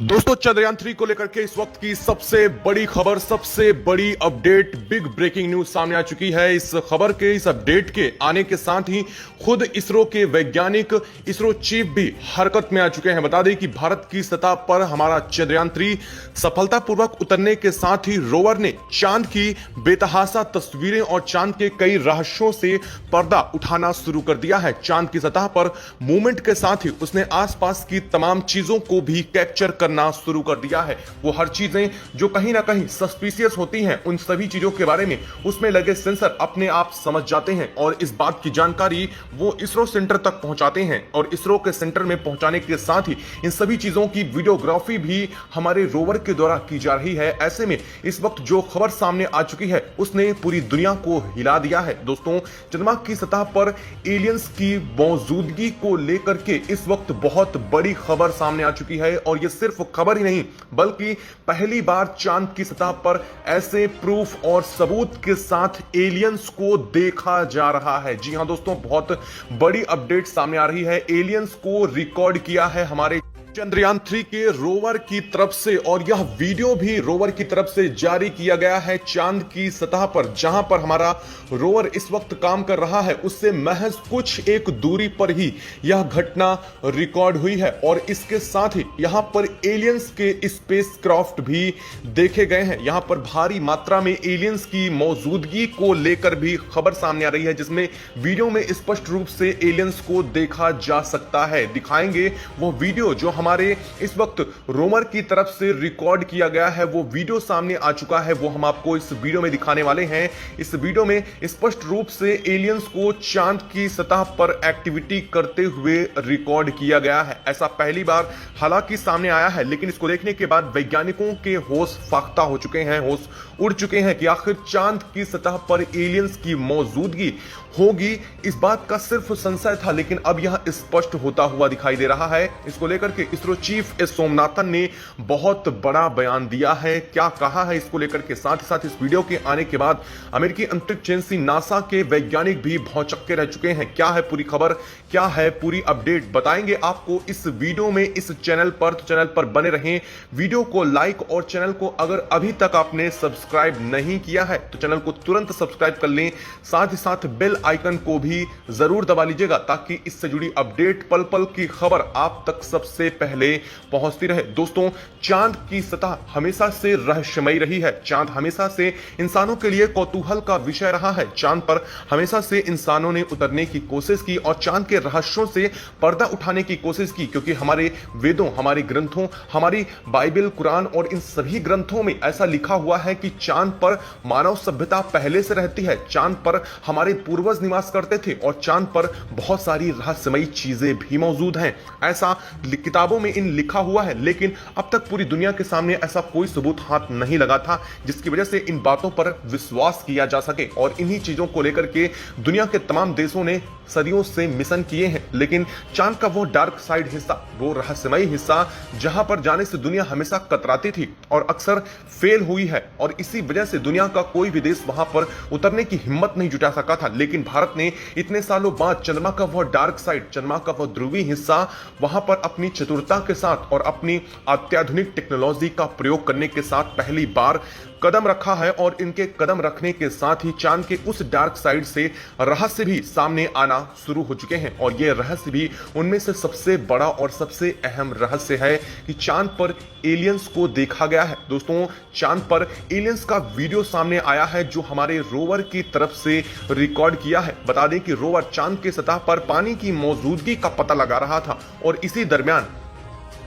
दोस्तों, चंद्रयान 3 को लेकर के इस वक्त की सबसे बड़ी खबर, सबसे बड़ी अपडेट, बिग ब्रेकिंग न्यूज सामने आ चुकी है। इस खबर के, इस अपडेट के आने के साथ ही खुद इसरो के वैज्ञानिक, इसरो चीफ भी हरकत में आ चुके हैं। बता दें कि भारत की सतह पर हमारा चंद्रयान 3 सफलतापूर्वक उतरने के साथ ही रोवर ने चांद की बेतहासा तस्वीरें और चांद के कई रहस्यों से पर्दा उठाना शुरू कर दिया है। चांद की सतह पर मूवमेंट के साथ ही उसने आसपास की तमाम चीजों को भी कैप्चर करना शुरू कर दिया है। वो हर चीजें जो कहीं ना कहीं सस्पिशियस होती हैं, उन सभी चीजों के बारे में उसमें लगे सेंसर अपने आप समझ जाते हैं और इस बात की जानकारी वो इसरो सेंटर तक पहुंचाते हैं। और इसरो के सेंटर में पहुंचाने के साथ ही इन सभी चीजों की वीडियोग्राफी भी हमारे रोवर के द्वारा की जा रही है। ऐसे में इस वक्त जो खबर सामने आ चुकी है उसने पूरी दुनिया को हिला दिया है। दोस्तों, चंद्रमा की सतह पर एलियंस की मौजूदगी को लेकर के इस वक्त बहुत बड़ी खबर सामने आ चुकी है। और यह सिर्फ खबर ही नहीं, बल्कि पहली बार चांद की सतह पर ऐसे प्रूफ और सबूत के साथ एलियंस को देखा जा रहा है। जी हां दोस्तों, बहुत बड़ी अपडेट सामने आ रही है। एलियंस को रिकॉर्ड किया है हमारे चंद्रयान 3 के रोवर की तरफ से और यह वीडियो भी रोवर की तरफ से जारी किया गया है। चांद की सतह पर जहां पर हमारा रोवर इस वक्त काम कर रहा है, उससे महज कुछ एक दूरी पर ही यह घटना रिकॉर्ड हुई है। और इसके साथ ही यहां पर एलियंस के स्पेसक्राफ्ट भी देखे गए हैं। यहां पर भारी मात्रा में एलियंस की मौजूदगी को लेकर भी खबर सामने आ रही है, जिसमें वीडियो में स्पष्ट रूप से एलियंस को देखा जा सकता है। दिखाएंगे वो वीडियो जो हमारे इस वक्त रोवर की तरफ से रिकॉर्ड किया गया है। वो वीडियो सामने आ चुका है, वो हम आपको इस वीडियो में दिखाने वाले हैं। इस वीडियो में स्पष्ट रूप से एलियंस को चांद की सतह पर एक्टिविटी करते हुए रिकॉर्ड किया गया है। ऐसा पहली बार हालांकि सामने आया है, लेकिन इसको देखने के बाद वैज्ञानिकों के होश फाख्ता हो चुके हैं, होश उड़ चुके हैं कि आखिर चांद की सतह पर एलियंस की मौजूदगी होगी। इस बात का सिर्फ संशय था, लेकिन अब यह स्पष्ट होता हुआ दिखाई दे रहा है। इसको लेकर के इसरो चीफ एस सोमनाथन ने बहुत बड़ा बयान दिया है। क्या कहा है इसको लेकर के, साथ ही साथ इस वीडियो के आने के बाद अमेरिकी अंतरिक्ष एजेंसी नासा के वैज्ञानिक भी भौचक्के रह चुके हैं। क्या है पूरी खबर, क्या है पूरी अपडेट, बताएंगे आपको इस वीडियो में, इस चैनल पर। तो चैनल पर बने रहें, वीडियो को लाइक और चैनल को अगर अभी तक आपने सब्सक्राइब नहीं किया है तो चैनल को तुरंत सब्सक्राइब कर लें। साथ ही साथ बेल आइकन को भी जरूर दबा लीजिएगा, ताकि इससे जुड़ी अपडेट, पल पल की खबर आप तक सबसे पहले पहुंचती रहे। दोस्तों, चांद की सतह हमेशा से रहस्यमयी रही है। चांद हमेशा से इंसानों के लिए कौतूहल का विषय रहा है। चांद पर हमेशा से इंसानों ने उतरने की कोशिश की और चांद के रहस्यों से पर्दा उठाने की कोशिश की, क्योंकि हमारे वेदों, हमारे ग्रंथों, हमारी बाइबल, कुरान और इन सभी ग्रंथों में ऐसा लिखा हुआ है कि चांद पर मानव सभ्यता पहले से रहती है। चांद पर हमारे पूर्वज निवास करते थे और चांद पर बहुत सारी रहस्यमयी चीजें भी मौजूद हैं। ऐसा किताबों में इन लिखा हुआ है, लेकिन अब तक पूरी दुनिया के सामने ऐसा कोई सबूत हाथ नहीं लगा था जिसकी वजह से इन बातों पर विश्वास किया जा सके। और इन्हीं चीजों को लेकर के दुनिया के तमाम देशों ने सदियों से मिशन किए हैं, लेकिन चांद का वो डार्क साइड हिस्सा, वो रहस्यमयी हिस्सा, जहां पर जाने से दुनिया हमेशा कतराती थी और अक्सर फेल हुई है। और इसी वजह से दुनिया का कोई भी देश वहां पर उतरने की हिम्मत नहीं जुटा सका था। लेकिन भारत ने इतने सालों बाद चंद्रमा का वो डार्क साइड, चंद्रमा का वो ध्रुवीय हिस्सा, वहां पर अपनी चतुरता के साथ और अपनी अत्याधुनिक टेक्नोलॉजी का प्रयोग करने के साथ पहली बार कदम रखा है। और इनके कदम रखने के साथ ही चांद के उस डार्क साइड से रहस्य भी सामने आना शुरू हो चुके हैं। और यह रहस्य भी उनमें से सबसे बड़ा और सबसे अहम रहस्य है कि चांद पर एलियंस को देखा गया है। दोस्तों, चांद पर एलियंस का वीडियो सामने आया है, जो हमारे रोवर की तरफ से रिकॉर्ड किया है। बता दें कि रोवर चांद के सतह पर पानी की मौजूदगी का पता लगा रहा था और इसी दरमियान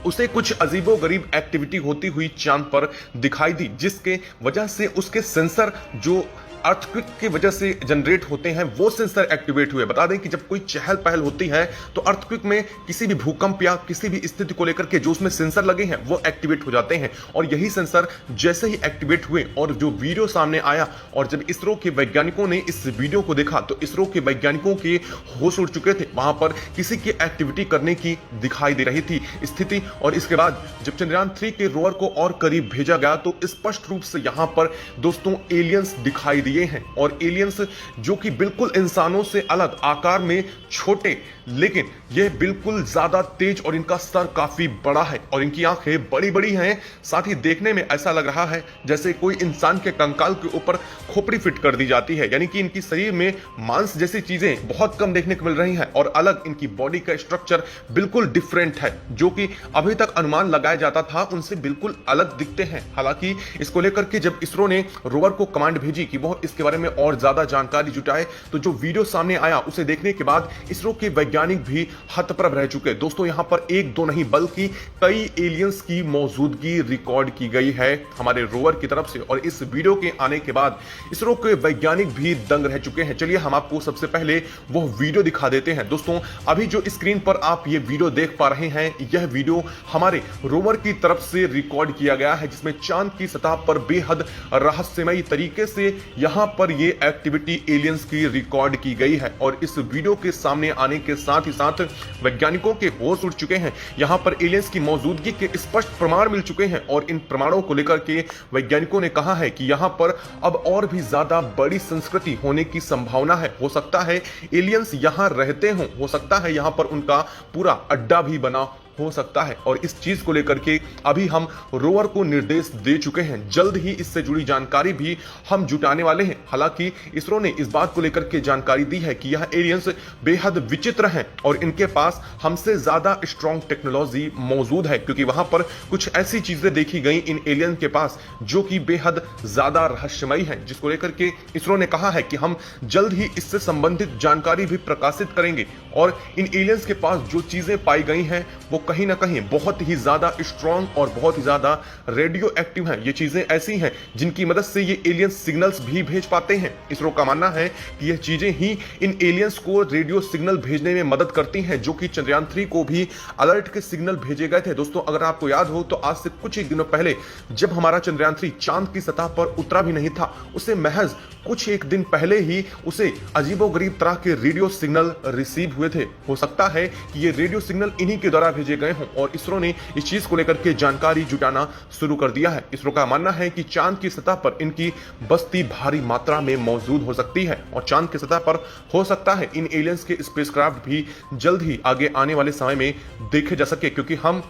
उसे कुछ अजीबोगरीब एक्टिविटी होती हुई चांद पर दिखाई दी, जिसके वजह से उसके सेंसर जो अर्थक्वेक की वजह से जनरेट होते हैं, वो सेंसर एक्टिवेट हुए। बता दें कि जब कोई चहल पहल होती है तो अर्थक्वेक में किसी भी भूकंप या किसी भी स्थिति को लेकर के जो उसमें सेंसर लगे हैं वो एक्टिवेट हो जाते हैं। और यही सेंसर जैसे ही एक्टिवेट हुए और जो वीडियो सामने आया, और जब इसरो के वैज्ञानिकों ने इस वीडियो को देखा तो इसरो के वैज्ञानिकों के होश उड़ चुके थे। वहां पर किसी की एक्टिविटी करने की दिखाई दे रही थी स्थिति। और इसके बाद जब चंद्रयान 3 के रोवर को और करीब भेजा गया तो स्पष्ट रूप से यहां पर दोस्तों एलियंस दिखाई दिए। लिए हैं और एलियंस जो कि बिल्कुल इंसानों से अलग आकार में छोटे, लेकिन यह बिल्कुल ज्यादा तेज और इनका सर काफी बड़ा है और इनकी आंखें बड़ी बड़ी हैं। साथ ही देखने में ऐसा लग रहा है जैसे कोई इंसान के कंकाल के ऊपर खोपड़ी फिट कर दी जाती है, यानी कि इनकी शरीर में मांस जैसी चीजें बहुत कम देखने को मिल रही हैं और अलग इनकी बॉडी का स्ट्रक्चर बिल्कुल डिफरेंट है, जो कि अभी तक अनुमान लगाया जाता था उनसे बिल्कुल अलग दिखते हैं। हालांकि इसको लेकर के जब इसरो ने रोवर को कमांड भेजी कि वह इसके बारे में और ज्यादा जानकारी जुटाए, तो जो वीडियो सामने आया उसे देखने के बाद इसरो के वैज्ञानिक भी हतप्रभ रह चुके। दोस्तों, यहां पर एक दो नहीं बल्कि कई एलियंस की मौजूदगी रिकॉर्ड की गई है हमारे रोवर की तरफ से और इस वीडियो के आने के बाद इसरो के वैज्ञानिक भी दंग रह चुके हैं। चलिए हम आपको सबसे पहले वो वीडियो दिखा देते हैं। दोस्तों, अभी जो स्क्रीन पर आप ये वीडियो देख पा रहे हैं, यह वीडियो हमारे रोवर की तरफ से रिकॉर्ड किया गया है, जिसमें चांद की सतह पर बेहद रहस्यमय तरीके से यहां पर ये एक्टिविटी एलियंस की रिकॉर्ड की गई है और इस वीडियो के सामने आने के साथ ही साथ वैज्ञानिकों के होश उड़ चुके हैं। यहां पर एलियंस की मौजूदगी के स्पष्ट प्रमाण मिल चुके हैं और इन प्रमाणों को लेकर के वैज्ञानिकों ने कहा है कि यहां पर अब और भी ज्यादा बड़ी संस्कृति होने की संभावना है। हो सकता है एलियंस यहां रहते हो सकता है यहां पर उनका पूरा अड्डा भी बना हो सकता है और इस चीज को लेकर के अभी हम रोवर को निर्देश दे चुके हैं। जल्द ही इससे जुड़ी जानकारी भी हम जुटाने वाले हैं। हालांकि इसरो ने इस बात को लेकर के जानकारी दी है कि यह एलियंस बेहद विचित्र हैं और इनके पास हमसे ज्यादा स्ट्रॉन्ग टेक्नोलॉजी मौजूद है, क्योंकि वहां पर कुछ ऐसी चीजें देखी गई इन एलियन के पास जो कि बेहद ज्यादा रहस्यमयी है, जिसको लेकर के इसरो ने कहा है कि हम जल्द ही इससे संबंधित जानकारी भी प्रकाशित करेंगे और इन एलियंस के पास जो चीजें पाई गई हैं वो कहीं ना कहीं बहुत ही ज्यादा स्ट्रॉन्ग और बहुत ही ज्यादा रेडियो एक्टिव हैं। ये चीजें ऐसी हैं जिनकी मदद से ये एलियंस सिग्नल्स भी भेज पाते हैं। इसरो का मानना है कि ये चीजें ही इन एलियंस को रेडियो सिग्नल भेजने में मदद करती हैं, जो कि चंद्रयान 3 को भी अलर्ट के सिग्नल भेजे गए थे। दोस्तों, अगर आपको याद हो तो आज से कुछ ही दिनों पहले जब हमारा चंद्रयान 3 चांद की सतह पर उतरा भी नहीं था, उसे महज कुछ एक दिन पहले ही उसे अजीबोगरीब तरह के रेडियो सिग्नल रिसीव हुए थे। हो सकता है कि ये रेडियो सिग्नल इन्हीं के द्वारा भेजे गए हों और इसरो ने इस चीज को लेकर के जानकारी जुटाना शुरू कर दिया है। इसरो का मानना है कि चांद की सतह पर इनकी बस्ती भारी मात्रा में मौजूद हो सकती है और चांद की सतह पर हो सकता है इन एलियंस के स्पेसक्राफ्ट भी जल्द ही आगे आने वाले समय में देखे जा सके, क्योंकि हम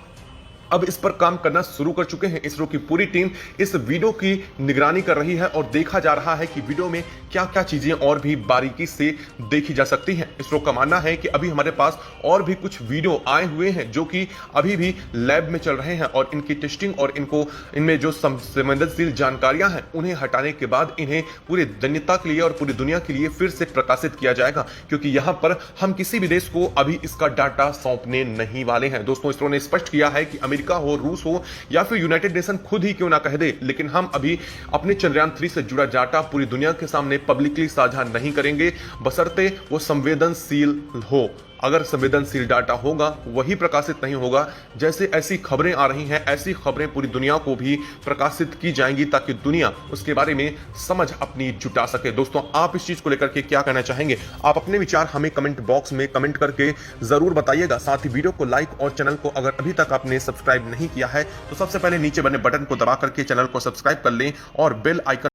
अब इस पर काम करना शुरू कर चुके हैं। इसरो की पूरी टीम इस वीडियो की निगरानी कर रही है और देखा जा रहा है कि वीडियो में क्या क्या चीजें और भी बारीकी से देखी जा सकती हैं। इसरो का मानना है कि अभी हमारे पास और भी कुछ वीडियो आए हुए हैं जो कि अभी भी लैब में चल रहे हैं और इनकी टेस्टिंग और इनमें जो संवेदनशील जानकारियां हैं उन्हें हटाने के बाद इन्हें पूरी दुनिया के लिए और पूरी दुनिया के लिए फिर से प्रकाशित किया जाएगा, क्योंकि यहां पर हम किसी भी देश को अभी इसका डाटा सौंपने नहीं वाले हैं। दोस्तों, इसरो ने स्पष्ट किया है कि अमेरिका हो, रूस हो या फिर यूनाइटेड नेशन खुद ही क्यों ना कह दे, लेकिन हम अभी अपने चंद्रयान 3 से जुड़ा डाटा पूरी दुनिया के सामने पब्लिकली साझा नहीं करेंगे, बशर्ते वो संवेदनशील हो। अगर संवेदनशील डाटा होगा वही प्रकाशित नहीं होगा। जैसे ऐसी खबरें आ रही हैं, ऐसी खबरें पूरी दुनिया को भी प्रकाशित की जाएंगी ताकि दुनिया उसके बारे में समझ अपनी जुटा सके। दोस्तों, आप इस चीज को लेकर के क्या कहना चाहेंगे? आप अपने विचार हमें कमेंट बॉक्स में कमेंट करके जरूर बताइएगा। साथ ही वीडियो को लाइक और चैनल को अगर अभी तक आपने सब्सक्राइब नहीं किया है तो सबसे पहले नीचे बने बटन को दबा करके चैनल को सब्सक्राइब कर लें और बेल आइकन